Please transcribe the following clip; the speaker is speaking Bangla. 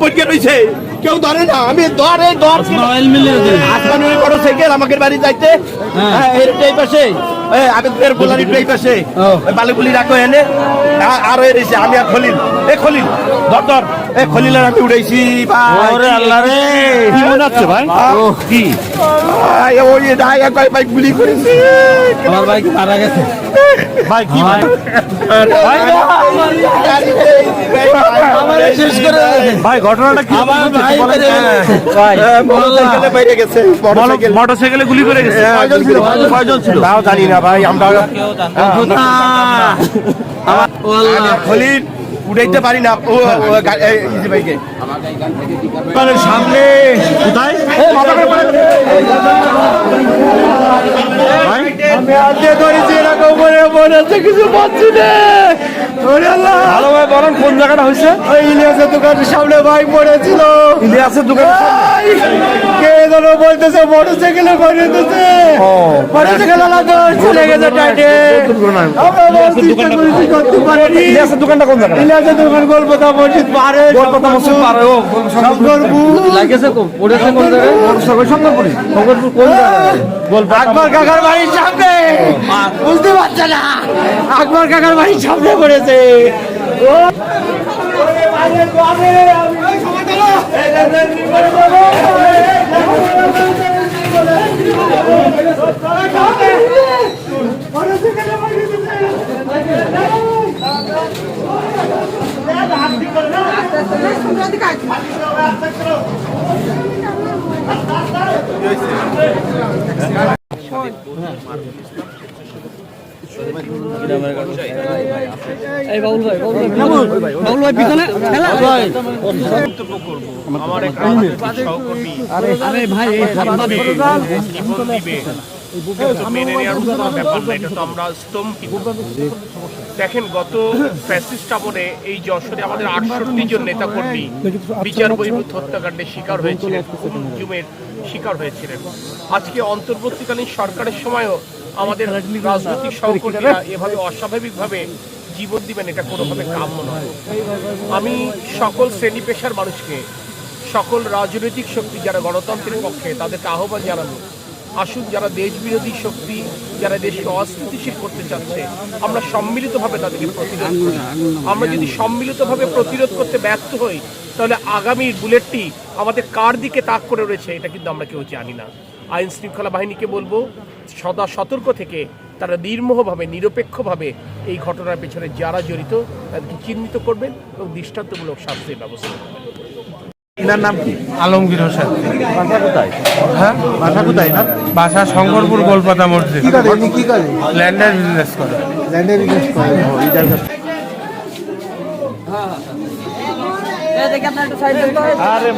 পড়ে রয়েছে, কেউ ধরে না। আমি আসমানের মোটরসাইকেল আমাকে বাড়ি যাইতে এই পাশে আবেদপুরের গোলারির এই পাশে বালুগুলি রাখো এনে আর রয়েছে। আমি আর খলিল খলিল ধর খলিলের আমি উড়াইছি। আল্লাহ রে, কি মনে হচ্ছে ভাই? কি ওই ভাই গুলি করেছি, আমার ভাই কি মারা গেছে? ভাই কি ভাই ভাই ঘটনাটা কি? বাইরে গেছে, মোটরসাইকেলে গুলি করে গেছে। কয়জন ছিল তাও জানি না ভাই। আমরা খলিল উঠাইতে পারি না ভাইকে সামনে কোথায় কিছু পাচ্ছি না। ভালো ভাই বলেন কোন জায়গাটা হয়েছে? ইলিয়াসের দোকানের সামনে ভাই পড়েছিল। ইলিয়াসের দোকান কে যেন বলতেছে মোটরসাইকেলে পড়েছে, মোটরসাইকেল চলে গেছে ইলিয়াসের দোকানটা কোন জায়গায়? ইলিয়াসের দোকান গোলপাতা মসজিদ পারে, কলকাতা মসজিদ পারে। ও লাগেছে পড়েছে কোন জায়গায়? শঙ্করপুরি। শঙ্করপুর কোন জায়গায়? আকবর কাকার বাড়ির সামনে। বুঝতে পারছে না, আকবর কাকার বাড়ির সামনে পড়েছে। দেখেন, গত ফ্যাসিস্ট আমলে এই যশোরে আমাদের 68 জন নেতা কর্মী বিচার বহির্ভূত হত্যাকাণ্ডের শিকার হয়েছিলেন, হুজুমের শিকার হয়েছিলেন। আজকে অন্তর্বর্তীকালীন সরকারের সময়ও আমাদের রাজনৈতিক সহকর্মীরা এভাবে অস্বাভাবিকভাবে জীবন দিবেন, এটা কোনোভাবে কাম্য নয়। আমি সকল শ্রেণী পেশার মানুষকে, সকল রাজনৈতিক শক্তি যারা গণতন্ত্রের পক্ষে, তাদেরকে আহ্বান জানাবো, আসুন যারা দেশ বিরোধী শক্তি, যারা দেশকে অস্থিতিশীল করতে চাচ্ছে, আমরা সম্মিলিতভাবে তাদেরকে প্রতিরোধ করি। আমরা যদি সম্মিলিতভাবে প্রতিরোধ করতে ব্যর্থ হই, তাহলে আগামীর বুলেটটি আমাদের কার দিকে তাক করে রয়েছে এটা কিন্তু আমরা কেউ জানি না। আইন শৃঙ্খলা বাহিনীকে বলবো সদা সতর্ক থেকে তারা নির্মোহভাবে, নিরপেক্ষভাবে এই ঘটনার পেছনে যারা জড়িত তাদেরকে চিহ্নিত করবেন এবং দৃষ্টান্তমূলক শাস্তির ব্যবস্থা করবেন। এনার নাম কি? আলমগীর হোসেন। বাসা কোথায়? হ্যাঁ, বাসা কোথায় না? বাসা শঙ্করপুর গোলপাতা মসজিদ। কি কাজে? ল্যান্ডের বিজনেস করে। ল্যান্ডের বিজনেস করে। এই জায়গা আরে